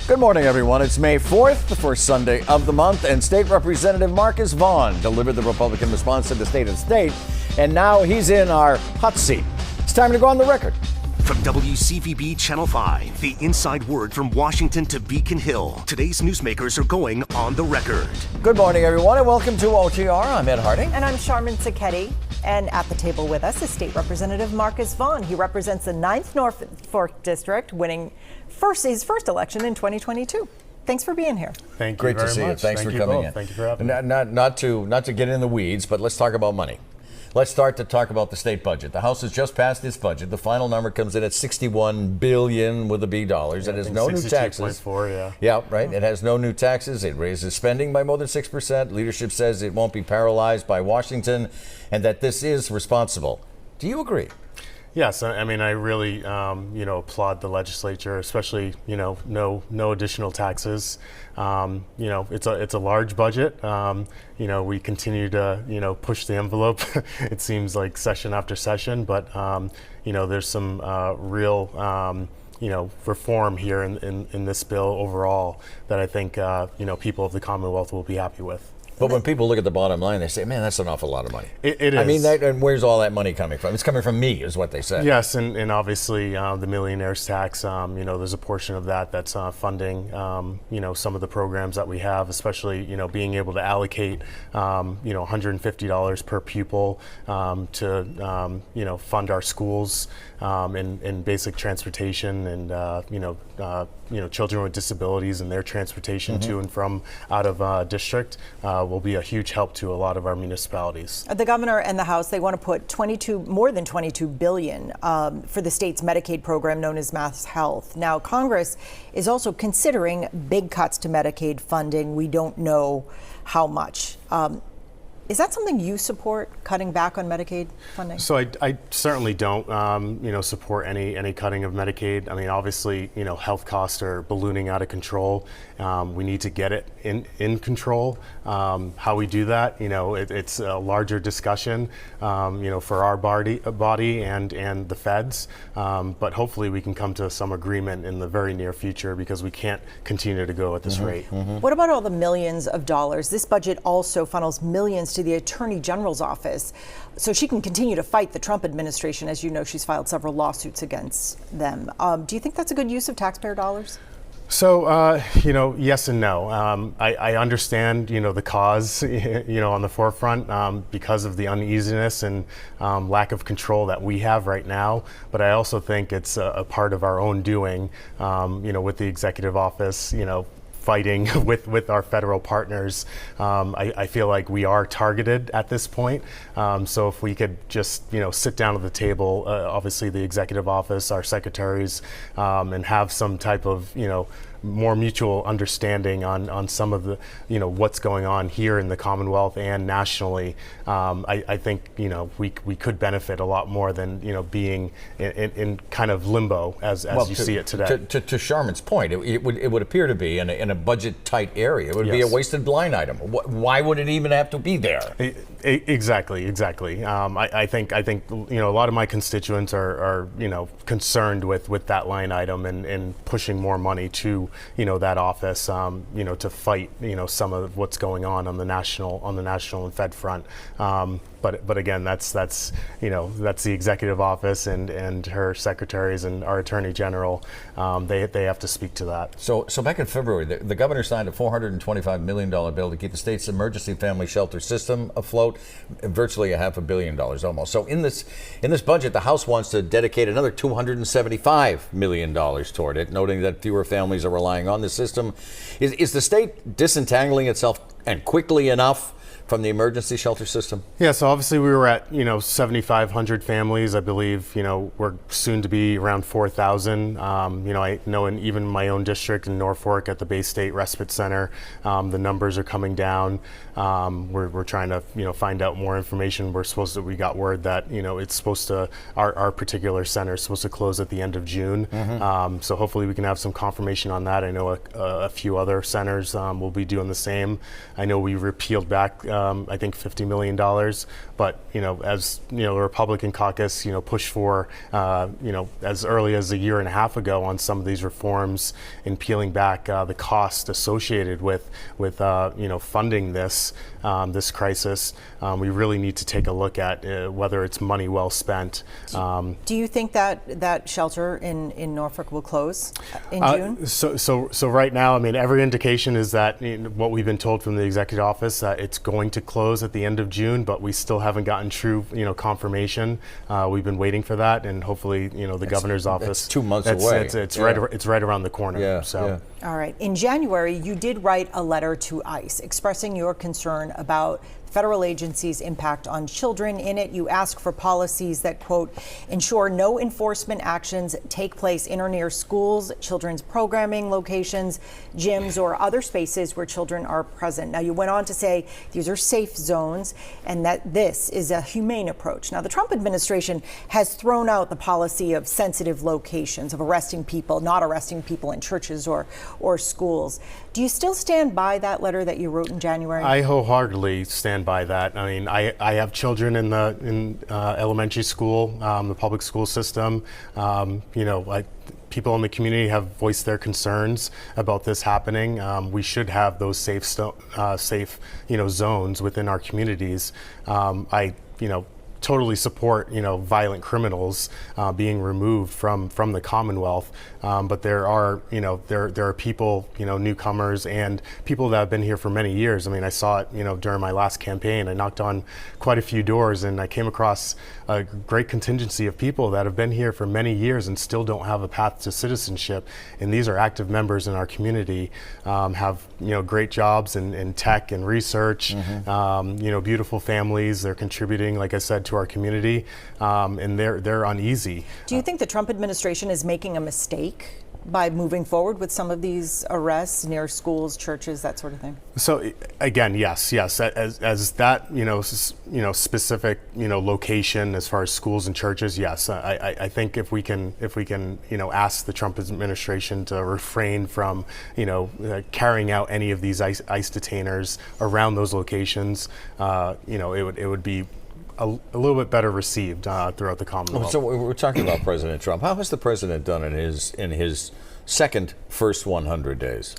Good morning, everyone. It's May 4th, the first Sunday of the month, and State Representative Marcus Vaughn delivered the Republican response to the state of the state, and now he's in our hot seat. It's time to go on the record. From WCVB Channel 5, the inside word from Washington to Beacon Hill. Today's newsmakers are going on the record. Good morning, everyone, and welcome to OTR. I'm Ed Harding. And I'm Charmin Sacchetti. And at the table with us is State Representative Marcus Vaughn. He represents the 9th Norfolk District, winning his first election in 2022. Thanks for being here. Thank you Great very to see much. you. Thanks for coming in. Thank you for having me. Not to get in the weeds, but let's talk about money. Let's start to talk about the state budget. The House has just passed its budget. The final number comes in at $61 billion with a B dollars. Yeah, it has no new taxes. 62.4, yeah. Yeah, right. It has no new taxes. It raises spending by more than 6%. Leadership says it won't be paralyzed by Washington and that this is responsible. Do you agree? Yes, I mean, I really, applaud the legislature, especially, no additional taxes. It's a large budget. We continue to, push the envelope. It seems like session after session, but, there's some real, reform here in this bill overall that I think, people of the Commonwealth will be happy with. But when people look at the bottom line, they say, man, that's an awful lot of money. It is. I mean, and where's all that money coming from? It's coming from me, is what they say. Yes, and obviously the millionaire's tax, there's a portion of that that's funding, some of the programs that we have, especially, being able to allocate, $150 per pupil to, fund our schools in basic transportation and, children with disabilities and their transportation to and from out of district will be a huge help to a lot of our municipalities. The governor and the House, they want to put more than $22 billion for the state's Medicaid program known as Mass Health. Now, Congress is also considering big cuts to Medicaid funding. We don't know how much. Is that something you support, cutting back on Medicaid funding? So I certainly don't, support any cutting of Medicaid. I mean, obviously, health costs are ballooning out of control. We need to get it in control. How we do that, it's a larger discussion, for our body and the feds. But hopefully we can come to some agreement in the very near future because we can't continue to go at this rate. What about all the millions of dollars? This budget also funnels millions to the Attorney General's office so she can continue to fight the Trump administration. As you know, she's filed several lawsuits against them. Do you think that's a good use of taxpayer dollars? So, yes and no. I understand, the cause, on the forefront because of the uneasiness and lack of control that we have right now. But I also think it's a part of our own doing, with the executive office, fighting with our federal partners. I feel like we are targeted at this point. So if we could just, sit down at the table, obviously the executive office, our secretaries, and have some type of, more mutual understanding on some of the, what's going on here in the Commonwealth and nationally, I think, we could benefit a lot more than, being in kind of limbo as you see it today. To Charmin's point, it would appear to be in a budget tight area. It would be a wasted line item. Why would it even have to be there? Exactly. I think a lot of my constituents are concerned with that line item and pushing more money to that office to fight some of what's going on the national and Fed front. But again, that's the executive office and her secretaries and our attorney general. They have to speak to that. So back in February, the governor signed a $425 million bill to keep the state's emergency family shelter system afloat, virtually $500 million almost. So in this budget, the House wants to dedicate another $275 million toward it, noting that fewer families are relying on the system. Is the state disentangling itself and quickly enough from the emergency shelter system? Yeah, so obviously we were at 7,500 families. I believe we're soon to be around 4,000. I know in even my own district in Norfolk at the Bay State Respite Center, the numbers are coming down. We're trying to find out more information. We got word that it's supposed to our particular center is supposed to close at the end of June. So hopefully we can have some confirmation on that. I know a few other centers will be doing the same. I know we repealed back back, I think, $50 million. But, as, the Republican caucus, pushed for, as early as a year and a half ago on some of these reforms and peeling back the cost associated with funding this crisis, we really need to take a look at whether it's money well spent. Do you think that shelter in Norfolk will close in June? So right now, every indication is that what we've been told from the executive office, it's going to close at the end of June, but we still haven't gotten true, confirmation. We've been waiting for that, and hopefully, the governor's office. It's 2 months away. It's right around the corner. Yeah. So. Yeah. All right. In January, you did write a letter to ICE expressing your concern about federal agencies' impact on children. In it, you ask for policies that, quote, ensure no enforcement actions take place in or near schools, children's programming locations, gyms, or other spaces where children are present. Now, you went on to say these are safe zones and that this is a humane approach. Now, the Trump administration has thrown out the policy of sensitive locations, of arresting people, not arresting people in churches or schools. Do you still stand by that letter that you wrote in January? I wholeheartedly stand by that. I have children in elementary school, the public school system. People in the community have voiced their concerns about this happening. We should have those safe zones within our communities. I totally support violent criminals being removed from the Commonwealth, but there are people, newcomers and people that have been here for many years. I saw it during my last campaign. I knocked on quite a few doors and I came across a great contingency of people that have been here for many years and still don't have a path to citizenship, and these are active members in our community, have great jobs in tech and research, beautiful families. They're contributing, like I said, to our community, and they're uneasy. Do you think the Trump administration is making a mistake by moving forward with some of these arrests near schools, churches, that sort of thing? So again, yes. As that specific location as far as schools and churches, yes. I think if we can ask the Trump administration to refrain from carrying out any of these ICE detainers around those locations, it would be a little bit better received throughout the Commonwealth. So we're talking about President Trump. How has the president done in his first 100 days?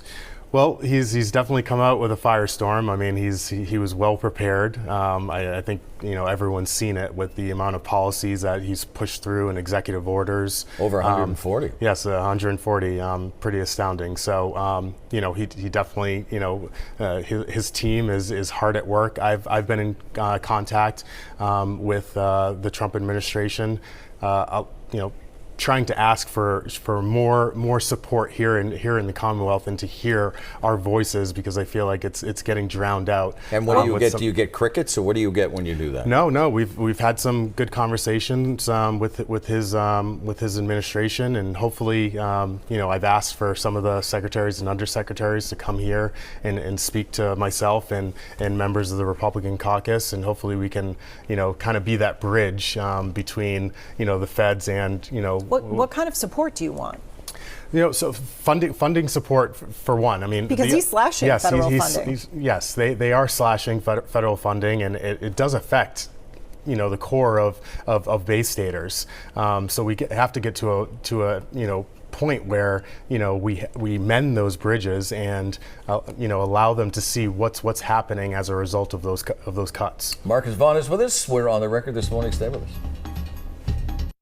Well, he's definitely come out with a firestorm. He was well prepared. I think everyone's seen it with the amount of policies that he's pushed through and executive orders. Over 140. Yes, 140. Pretty astounding. So he definitely his team is hard at work. I've been in contact with the Trump administration. Trying to ask for more support here in the Commonwealth and to hear our voices, because I feel like it's getting drowned out. And what do you get? Do you get crickets, or what do you get when you do that? No. We've had some good conversations with his administration, and hopefully I've asked for some of the secretaries and undersecretaries to come here and speak to myself and members of the Republican caucus, and hopefully we can kind of be that bridge between the feds and What kind of support do you want? So funding support for one. Because he's slashing federal funding. Yes, they are slashing federal funding, and it does affect the core of Bay Staters. So we have to get to a point where we mend those bridges and allow them to see what's happening as a result of those cuts. Marcus Vaughn is with us. We're on the record this morning. Stay with us.